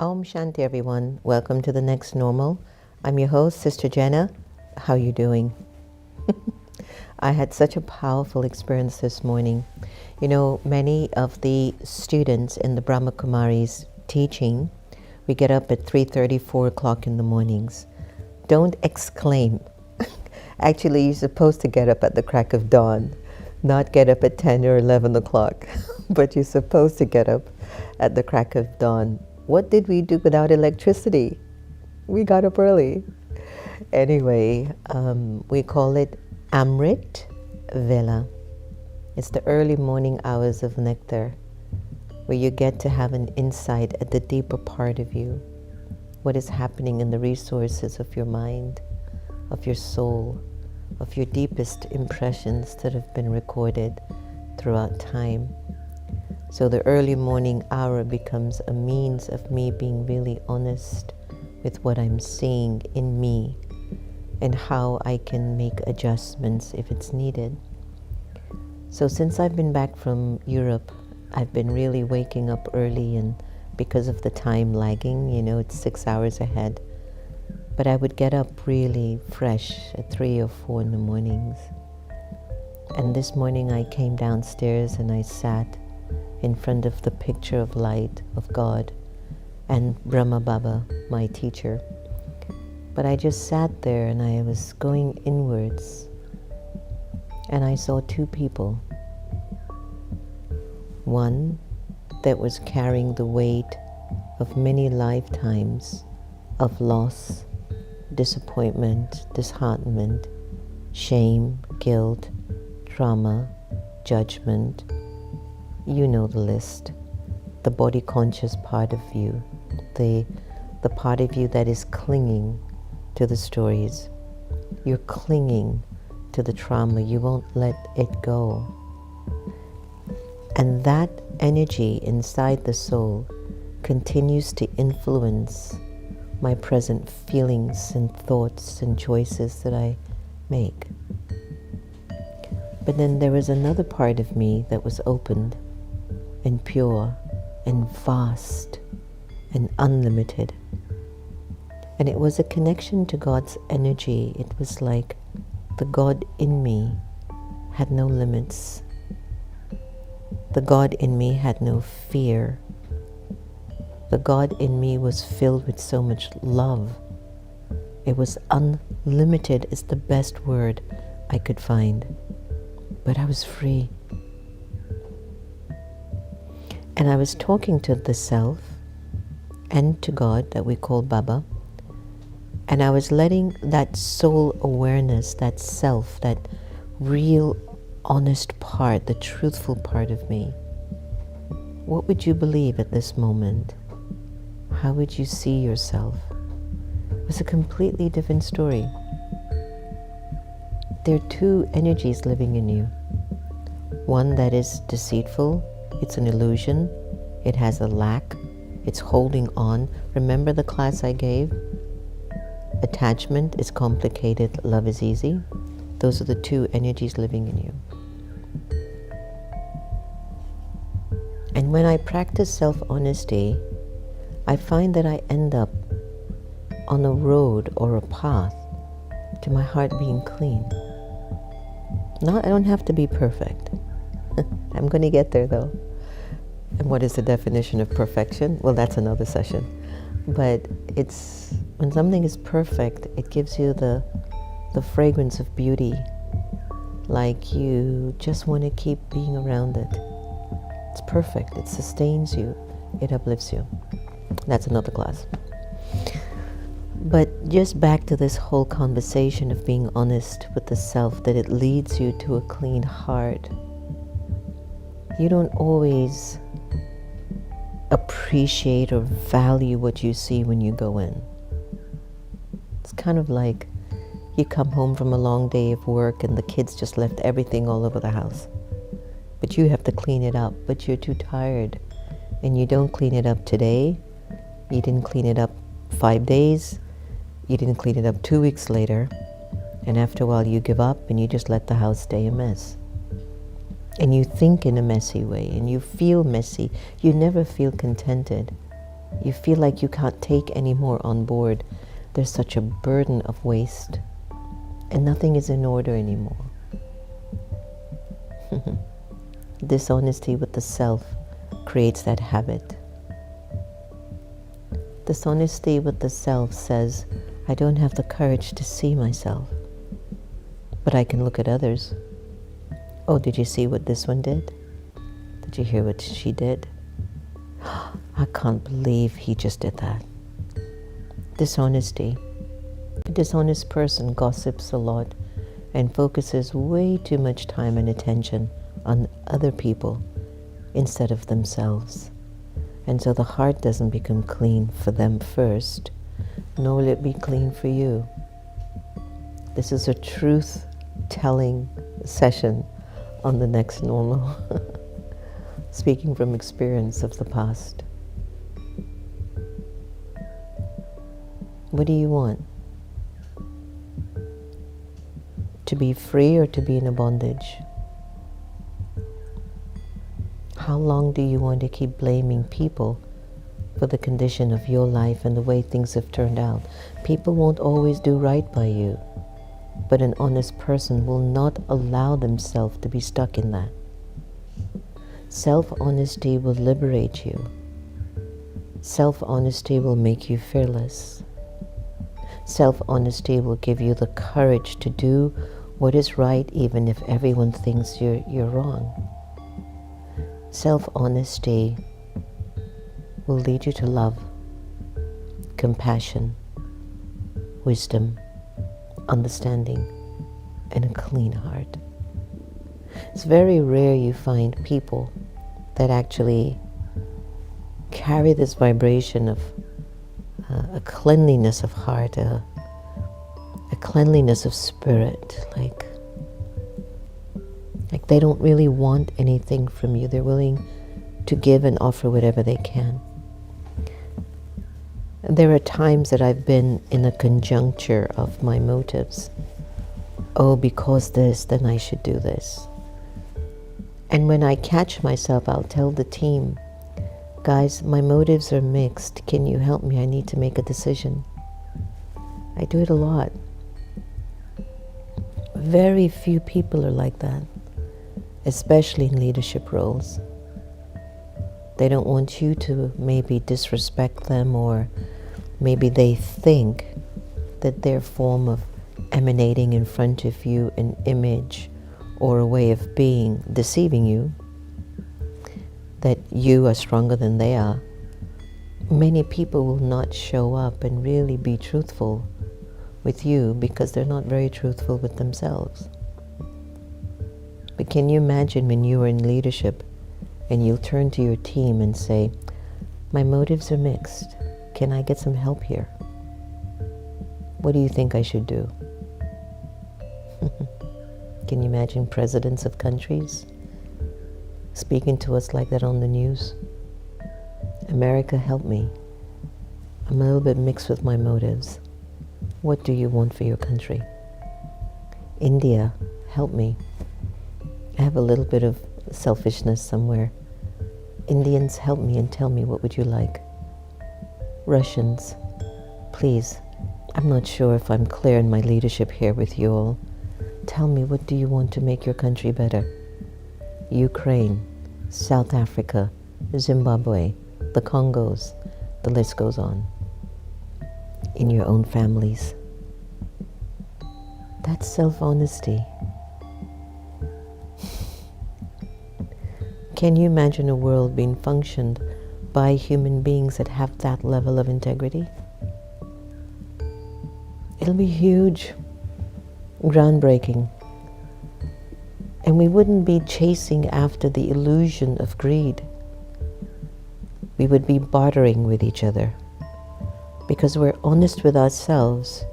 Om Shanti, everyone. Welcome to the next normal. I'm your host, Sister Jenna. How are you doing? I had such a powerful experience this morning. You know, many of the students in the Brahma Kumaris teaching, we get up at 3:30, 4 o'clock in the mornings. Don't exclaim. Actually, you're supposed to get up at the crack of dawn, not get up at 10 or 11 o'clock, but you're supposed to get up at the crack of dawn. What did we do without electricity? We got up early. Anyway, we call it Amrit Vela. It's the early morning hours of nectar, where you get to have an insight at the deeper part of you, what is happening in the resources of your mind, of your soul, of your deepest impressions that have been recorded throughout time. So the early morning hour becomes a means of me being really honest with what I'm seeing in me and how I can make adjustments if it's needed. So since I've been back from Europe, I've been really waking up early, and because of the time lagging, you know, it's 6 hours ahead. But I would get up really fresh at 3 or 4 in the mornings. And this morning I came downstairs and I sat in front of the picture of light of God and Brahma Baba, my teacher. But I just sat there and I was going inwards, and I saw two people. One that was carrying the weight of many lifetimes of loss, disappointment, disheartenment, shame, guilt, trauma, judgment. You know the list. The body conscious part of you, the part of you that is clinging to the stories. You're clinging to the trauma. You won't let it go. And that energy inside the soul continues to influence my present feelings and thoughts and choices that I make. But then there was another part of me that was opened and pure and vast and unlimited. And it was a connection to God's energy. It was like the God in me had no limits. The God in me had no fear. The God in me was filled with so much love. It was unlimited is the best word I could find. But I was free. And I was talking to the self and to God that we call Baba. And I was letting that soul awareness, that self, that real honest part, the truthful part of me. What would you believe at this moment? How would you see yourself? It was a completely different story. There are two energies living in you. One that is deceitful. It's an illusion. It has a lack. It's holding on. Remember the class I gave? Attachment is complicated. Love is easy. Those are the two energies living in you. And when I practice self-honesty, I find that I end up on a road or a path to my heart being clean. I don't have to be perfect. I'm going to get there though. And what is the definition of perfection? Well, that's another session. But it's when something is perfect, it gives you the fragrance of beauty. Like you just want to keep being around it. It's perfect. It sustains you. It uplifts you. That's another class. But just back to this whole conversation of being honest with the self, that it leads you to a clean heart. You don't always appreciate or value what you see when you go in. It's kind of like you come home from a long day of work and the kids just left everything all over the house. But you have to clean it up, but you're too tired. And you don't clean it up today. You didn't clean it up 5 days. You didn't clean it up 2 weeks later. And after a while you give up and you just let the house stay a mess. And you think in a messy way and you feel messy. You never feel contented. You feel like you can't take any more on board. There's such a burden of waste, and nothing is in order anymore. Dishonesty with the self creates that habit. Dishonesty with the self says, I don't have the courage to see myself, but I can look at others. Oh, did you see what this one did? Did you hear what she did? I can't believe he just did that. Dishonesty. A dishonest person gossips a lot and focuses way too much time and attention on other people instead of themselves. And so the heart doesn't become clean for them first, nor will it be clean for you. This is a truth-telling session on the next normal, speaking from experience of the past. What do you want? To be free or to be in a bondage? How long do you want to keep blaming people for the condition of your life and the way things have turned out? People won't always do right by you, but an honest person will not allow themselves to be stuck in that. Self-honesty will liberate you. Self-honesty will make you fearless. Self-honesty will give you the courage to do what is right even if everyone thinks you're wrong. Self-honesty will lead you to love, compassion, wisdom, understanding, and a clean heart. It's very rare you find people that actually carry this vibration of a cleanliness of heart, a cleanliness of spirit, like they don't really want anything from you. They're willing to give and offer whatever they can. And there are times that I've been in a conjuncture of my motives. Oh, because this, then I should do this. And when I catch myself, I'll tell the team, guys, my motives are mixed. Can you help me? I need to make a decision. I do it a lot. Very few people are like that, especially in leadership roles. They don't want you to maybe disrespect them, or maybe they think that their form of emanating in front of you an image or a way of being, deceiving you, that you are stronger than they are. Many people will not show up and really be truthful with you because they're not very truthful with themselves. But can you imagine when you are in leadership and you'll turn to your team and say, my motives are mixed. Can I get some help here? What do you think I should do? Can you imagine presidents of countries speaking to us like that on the news? America, help me. I'm a little bit mixed with my motives. What do you want for your country? India, help me. I have a little bit of selfishness somewhere. Indians, help me and tell me, what would you like? Russians, please, I'm not sure if I'm clear in my leadership here with you all. Tell me, what do you want to make your country better? Ukraine, South Africa, Zimbabwe, the Congos, the list goes on. In your own families. That's self-honesty. Can you imagine a world being functioned by human beings that have that level of integrity? It'll be huge, groundbreaking. And we wouldn't be chasing after the illusion of greed. We would be bartering with each other. Because we're honest with ourselves,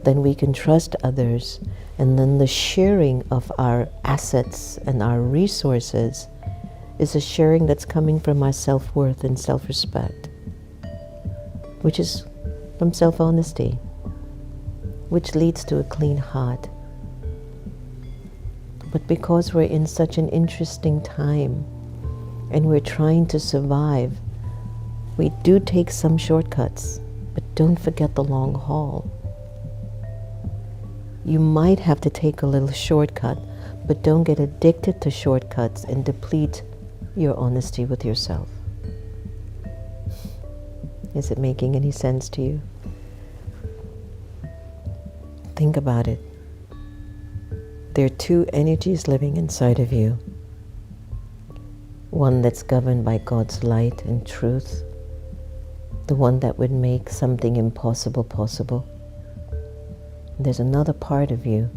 then we can trust others, and then the sharing of our assets and our resources is a sharing that's coming from our self-worth and self-respect, which is from self-honesty, which leads to a clean heart. But because we're in such an interesting time and we're trying to survive, We do take some shortcuts, but don't forget the long haul. You might have to take a little shortcut, but don't get addicted to shortcuts and deplete your honesty with yourself. Is it making any sense to you? Think about it. There are two energies living inside of you. One that's governed by God's light and truth, the one that would make something impossible possible. There's another part of you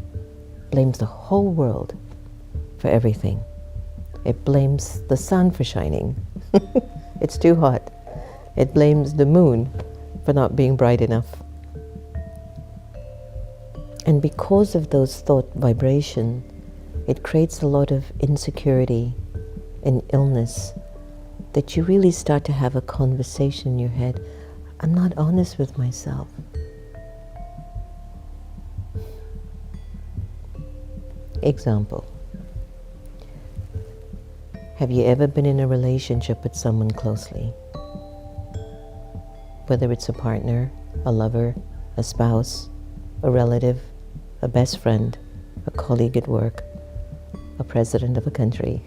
blames the whole world for everything. It blames the sun for shining. It's too hot. It blames the moon for not being bright enough. And because of those thought vibration, it creates a lot of insecurity and illness that you really start to have a conversation in your head. I'm not honest with myself. Example. Have you ever been in a relationship with someone closely? Whether it's a partner, a lover, a spouse, a relative, a best friend, a colleague at work, a president of a country.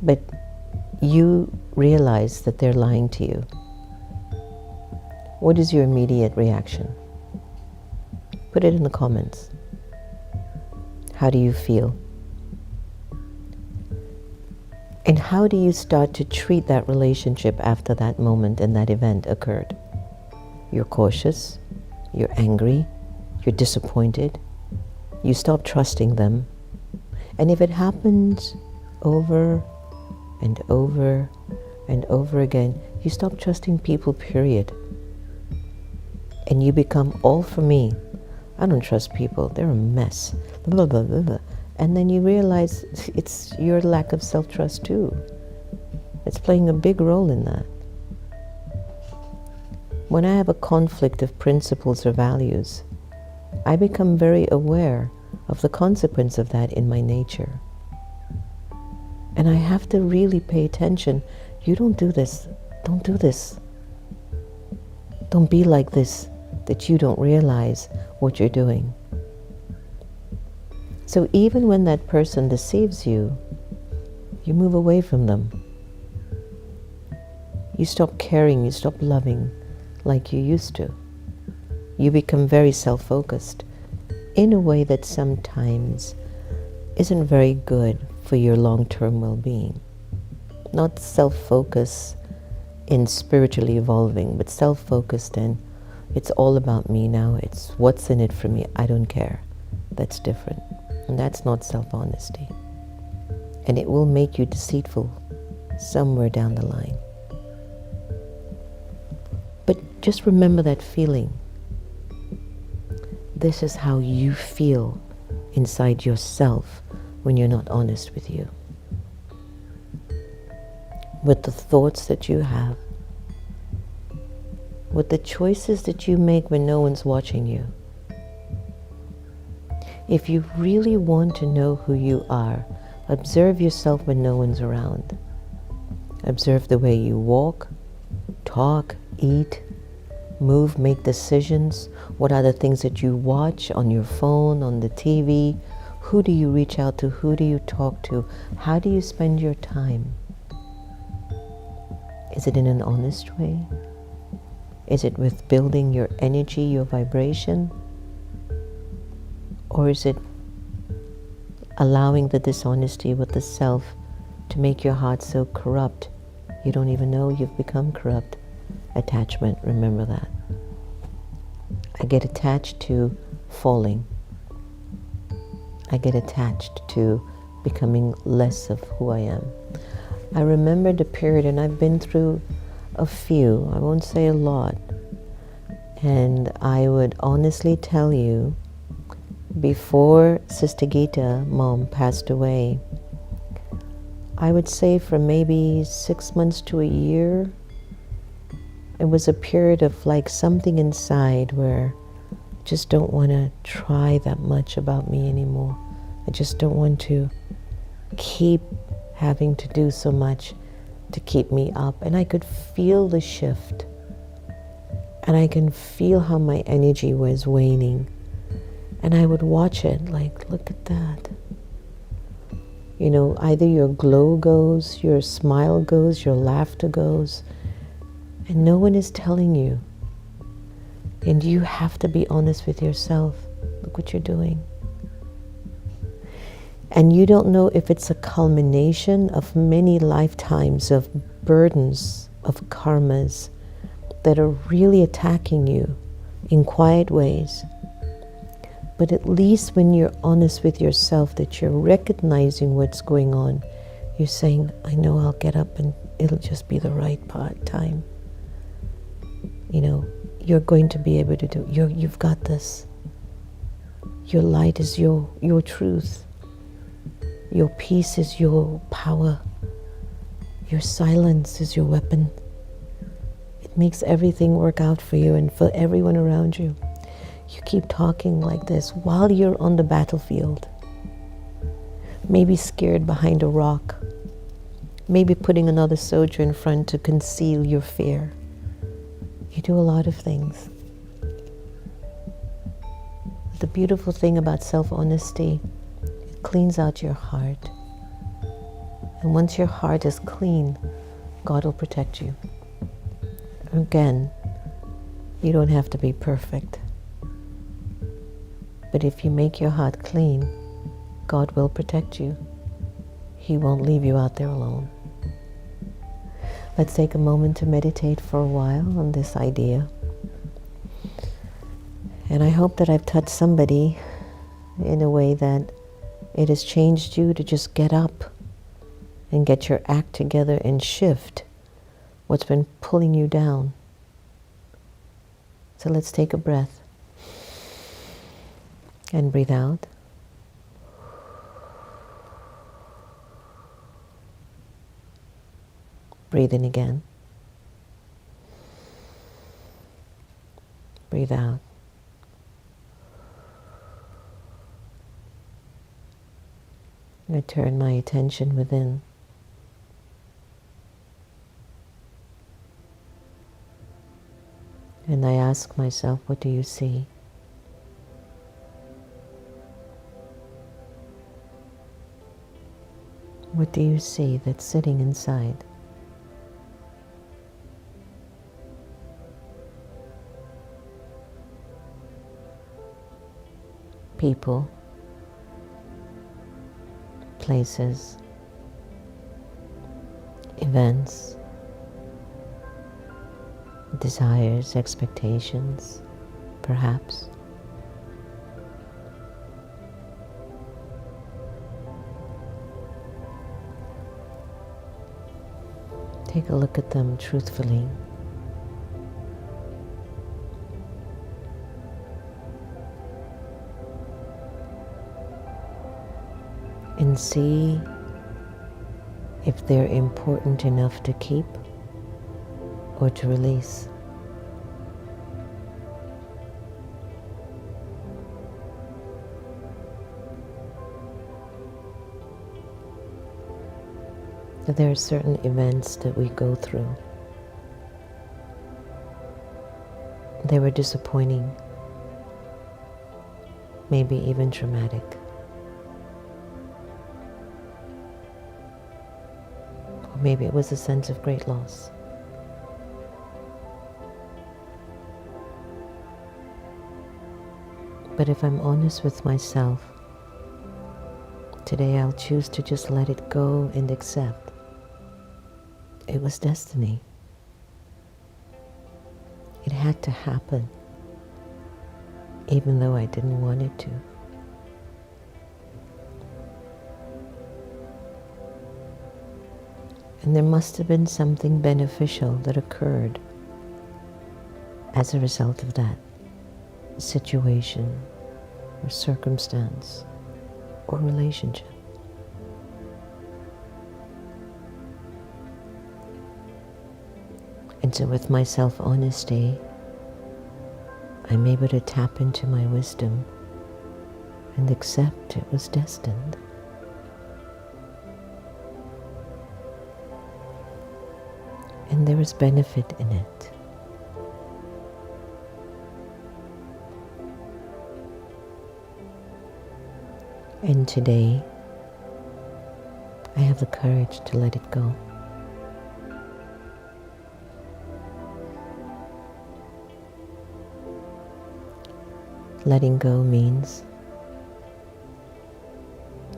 But you realize that they're lying to you. What is your immediate reaction? Put it in the comments. How do you feel? And how do you start to treat that relationship after that moment and that event occurred? You're cautious, you're angry, you're disappointed, you stop trusting them. And if it happens over and over and over again, you stop trusting people, period. And you become all for me. I don't trust people, they're a mess. Blah, blah, blah, blah. And then you realize it's your lack of self-trust too. It's playing a big role in that. When I have a conflict of principles or values, I become very aware of the consequence of that in my nature. And I have to really pay attention. You don't do this. Don't do this. Don't be like this, that you don't realize what you're doing. So even when that person deceives you, you move away from them. You stop caring, you stop loving like you used to. You become very self-focused in a way that sometimes isn't very good for your long-term well-being. Not self-focused in spiritually evolving, but self-focused in it's all about me now, it's what's in it for me, I don't care. That's different. And that's not self-honesty. And it will make you deceitful somewhere down the line. But just remember that feeling. This is how you feel inside yourself when you're not honest with you. With the thoughts that you have. With the choices that you make when no one's watching you. If you really want to know who you are, observe yourself when no one's around. Observe the way you walk, talk, eat, move, make decisions. What are the things that you watch on your phone, on the TV? Who do you reach out to? Who do you talk to? How do you spend your time? Is it in an honest way? Is it with building your energy, your vibration? Or is it allowing the dishonesty with the self to make your heart so corrupt you don't even know you've become corrupt? Attachment, remember that. I get attached to falling. I get attached to becoming less of who I am. I remember the period, and I've been through a few, I won't say a lot, and I would honestly tell you, before Sister Gita, Mom, passed away, I would say for maybe 6 months to a year, it was a period of like something inside where I just don't want to try that much about me anymore. I just don't want to keep having to do so much to keep me up. And I could feel the shift. And I can feel how my energy was waning. And I would watch it like, look at that. You know, either your glow goes, your smile goes, your laughter goes, and no one is telling you. And you have to be honest with yourself. Look what you're doing. And you don't know if it's a culmination of many lifetimes of burdens, of karmas that are really attacking you in quiet ways. But at least when you're honest with yourself, that you're recognizing what's going on, you're saying, I know I'll get up and it'll just be the right time. You know, you're going to be able to do, you've got this. Your light is your truth. Your peace is your power. Your silence is your weapon. It makes everything work out for you and for everyone around you. You keep talking like this while you're on the battlefield. Maybe scared behind a rock. Maybe putting another soldier in front to conceal your fear. You do a lot of things. The beautiful thing about self-honesty, it cleans out your heart. And once your heart is clean, God will protect you. Again, you don't have to be perfect. But if you make your heart clean, God will protect you. He won't leave you out there alone. Let's take a moment to meditate for a while on this idea. And I hope that I've touched somebody in a way that it has changed you to just get up and get your act together and shift what's been pulling you down. So let's take a breath. And breathe out. Breathe in again. Breathe out. I turn my attention within. And I ask myself, what do you see? What do you see that's sitting inside? People, places, events, desires, expectations, perhaps. Take a look at them truthfully. And see if they're important enough to keep or to release. There are certain events that we go through. They were disappointing, maybe even traumatic. Or maybe it was a sense of great loss. But if I'm honest with myself, today I'll choose to just let it go and accept. It was destiny. It had to happen, even though I didn't want it to. And there must have been something beneficial that occurred as a result of that situation or circumstance or relationship. And so with my self-honesty, I'm able to tap into my wisdom and accept it was destined. And there is benefit in it. And today, I have the courage to let it go. Letting go means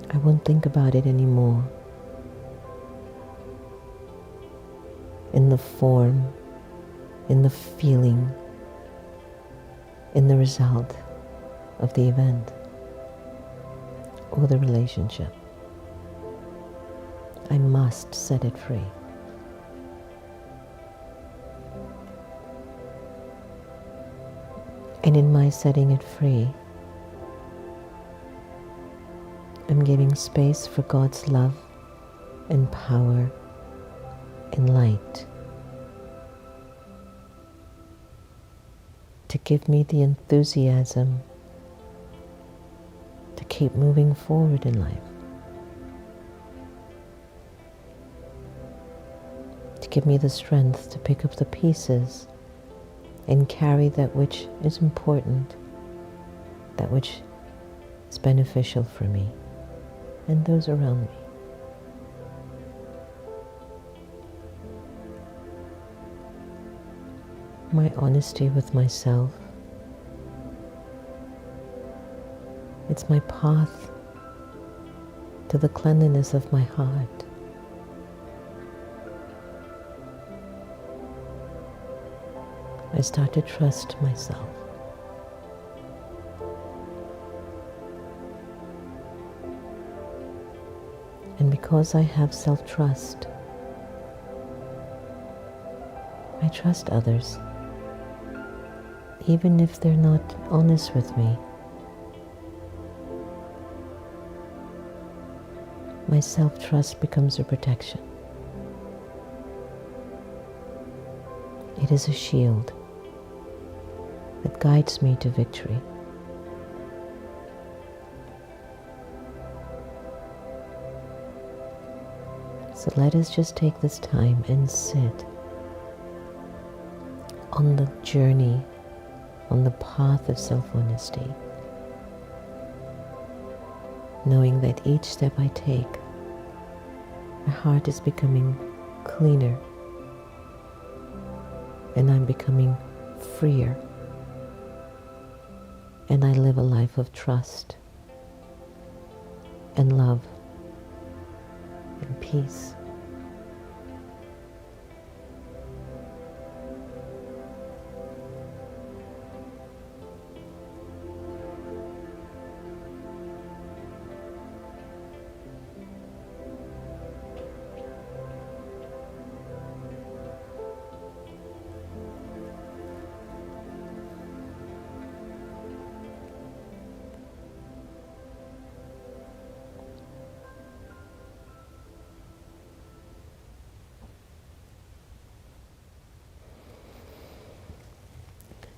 I won't think about it anymore in the form, in the feeling, in the result of the event or the relationship. I must set it free. And in my setting it free, I'm giving space for God's love and power and light to give me the enthusiasm to keep moving forward in life, to give me the strength to pick up the pieces and carry that which is important, that which is beneficial for me and those around me. My honesty with myself, it's my path to the cleanliness of my heart. I start to trust myself. And because I have self-trust, I trust others, even if they're not honest with me. My self-trust becomes a protection. It is a shield that guides me to victory. So let us just take this time and sit on the journey, on the path of self-honesty, knowing that each step I take, my heart is becoming cleaner and I'm becoming freer, and I live a life of trust and love and peace.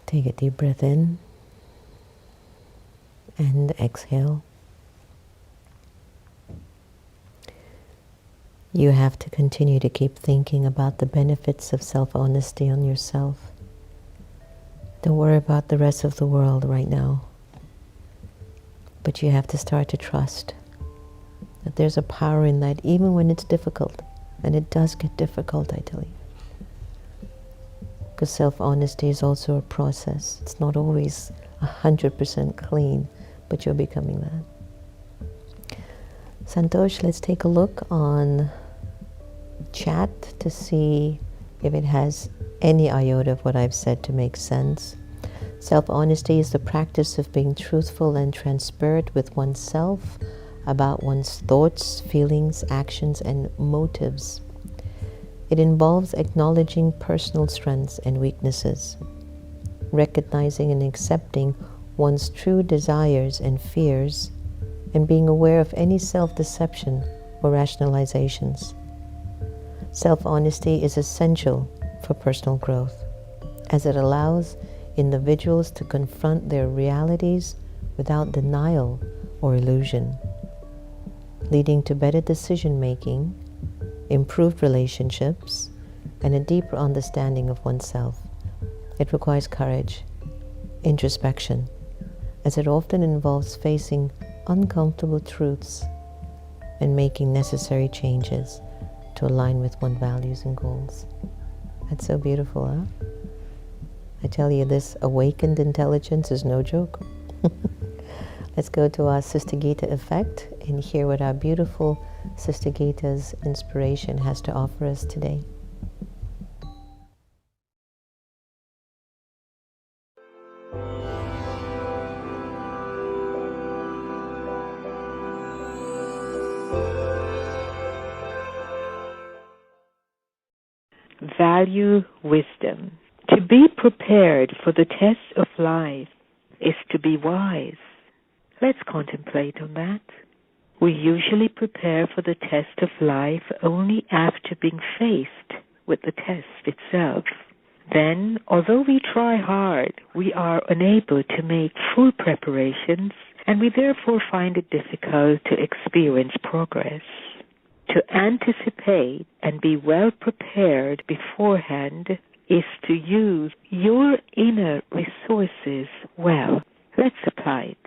Take a deep breath in and exhale. You have to continue to keep thinking about the benefits of self-honesty on yourself. Don't worry about the rest of the world right now. But you have to start to trust that there's a power in that, even when it's difficult. And it does get difficult, I tell you. Because self-honesty is also a process. It's not always 100% clean, but you're becoming that. Santosh, let's take a look on chat to see if it has any iota of what I've said to make sense. Self-honesty is the practice of being truthful and transparent with oneself about one's thoughts, feelings, actions, and motives. It involves acknowledging personal strengths and weaknesses, recognizing and accepting one's true desires and fears, and being aware of any self-deception or rationalizations. Self-honesty is essential for personal growth, as it allows individuals to confront their realities without denial or illusion, leading to better decision-making, improved relationships, and a deeper understanding of oneself. It requires courage, introspection, as it often involves facing uncomfortable truths and making necessary changes to align with one's values and goals. That's so beautiful, huh? I tell you, this awakened intelligence is no joke. Let's go to our Sister Gita effect and hear what our beautiful Sister Gita's inspiration has to offer us today. Value wisdom. To be prepared for the test of life is to be wise. Let's contemplate on that. We usually prepare for the test of life only after being faced with the test itself. Then, although we try hard, we are unable to make full preparations, and we therefore find it difficult to experience progress. To anticipate and be well prepared beforehand is to use your inner resources well. Let's apply it.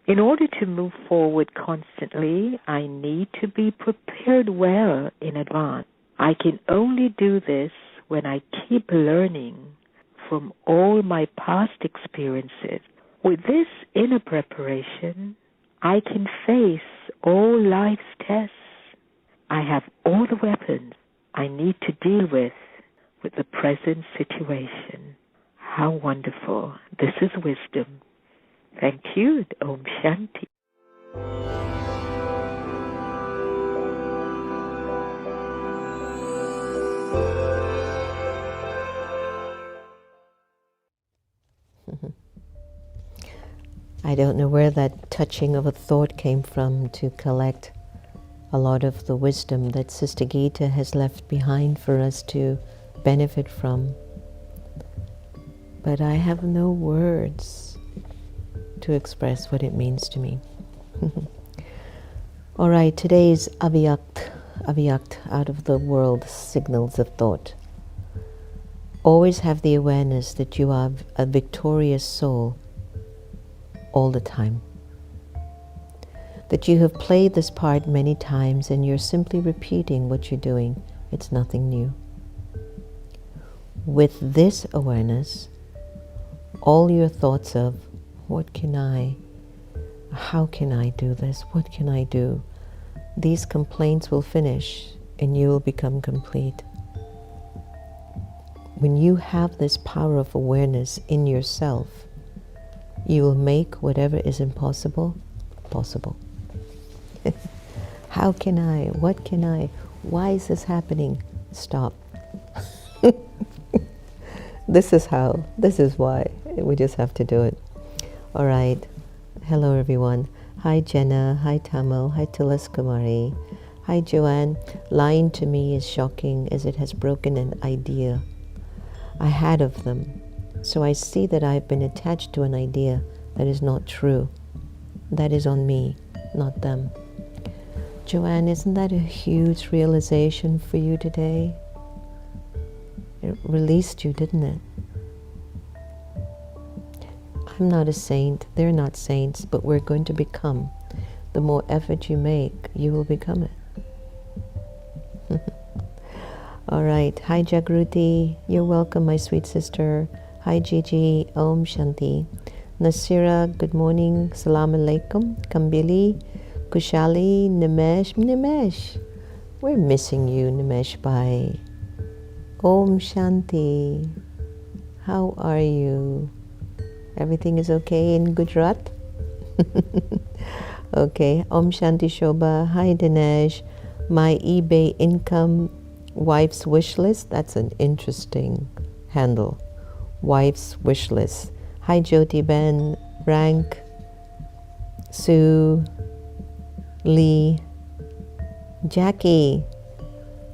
In order to move forward constantly, I need to be prepared well in advance. I can only do this when I keep learning from all my past experiences. With this inner preparation, I can face all life's tests. I have all the weapons I need to deal with the present situation. How wonderful. This is wisdom. Thank you. Om Shanti. I don't know where that touching of a thought came from to collect a lot of the wisdom that Sister Gita has left behind for us to benefit from. But I have no words to express what it means to me. All right, today's avyakt, out of the world signals of thought. Always have the awareness that you are a victorious soul all the time. That you have played this part many times and you're simply repeating what you're doing. It's nothing new. With this awareness, all your thoughts of, what can I, how can I do this, what can I do, these complaints will finish and you will become complete. When you have this power of awareness in yourself, you will make whatever is impossible, possible. How can I, what can I, why is this happening? Stop. This is how, this is why. We just have to do it. All right. Hello, everyone. Hi, Jenna. Hi, Tamil. Hi, Tulas Kumari. Hi, Joanne. Lying to me is shocking as it has broken an idea I had of them. So I see that I've been attached to an idea that is not true. That is on me, not them. Joanne, isn't that a huge realization for you today? It released you, didn't it? I'm not a saint, they're not saints, but we're going to become. The more effort you make, you will become it. All right. Hi, Jagruti. You're welcome, my sweet sister. Hi, Gigi. Om Shanti. Nasira, good morning. Salam alaikum. Kambili. Kushali. Nimesh. Nimesh. We're missing you, Nimesh Bhai. Om Shanti. How are you? Everything is okay in Gujarat? Okay. Om Shanti Shobha. Hi, Dinesh. My eBay income wife's wish list. That's an interesting handle. Wife's wish list. Hi, Jyoti Ben. Rank. Sue. Lee. Jackie.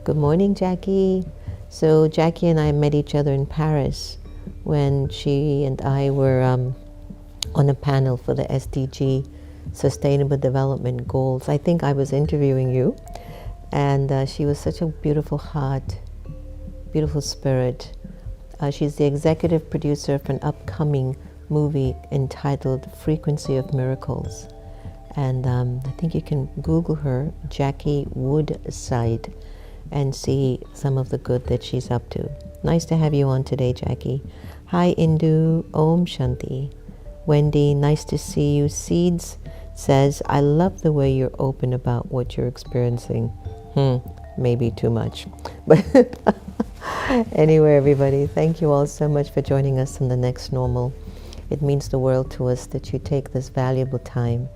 Good morning, Jackie. So Jackie and I met each other in Paris when she and I were on a panel for the SDG Sustainable Development Goals. I think I was interviewing you, and she was such a beautiful heart. beautiful spirit. She's the executive producer for an upcoming movie entitled Frequency of Miracles. And I think you can Google her, Jackie Woodside, and see some of the good that she's up to. Nice to have you on today, Jackie. Hi, Indu. Om Shanti. Wendy, nice to see you. Seeds says, I love the way you're open about what you're experiencing. Maybe too much. But anyway, everybody, thank you all so much for joining us in the next normal. It means the world to us that you take this valuable time,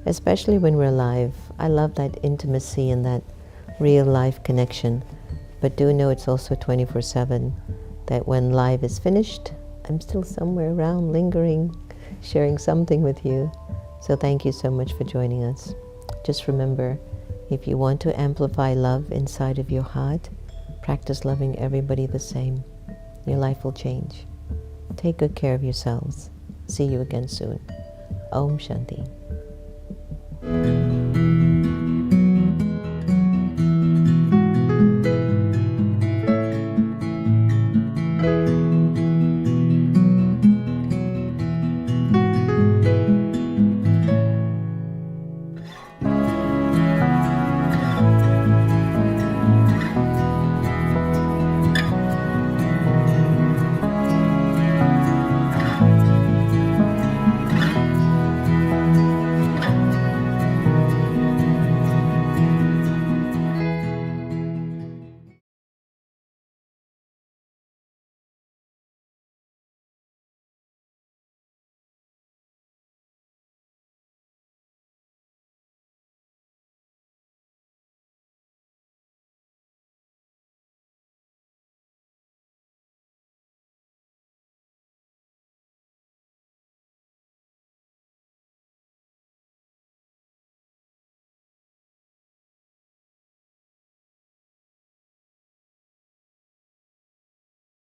especially when we're alive. I love that intimacy and that real life connection. But do know it's also 24/7, that when live is finished, I'm still somewhere around, lingering, sharing something with you. So thank you so much for joining us. Just remember, if you want to amplify love inside of your heart, practice loving everybody the same. Your life will change. Take good care of yourselves. See you again soon. Om Shanti.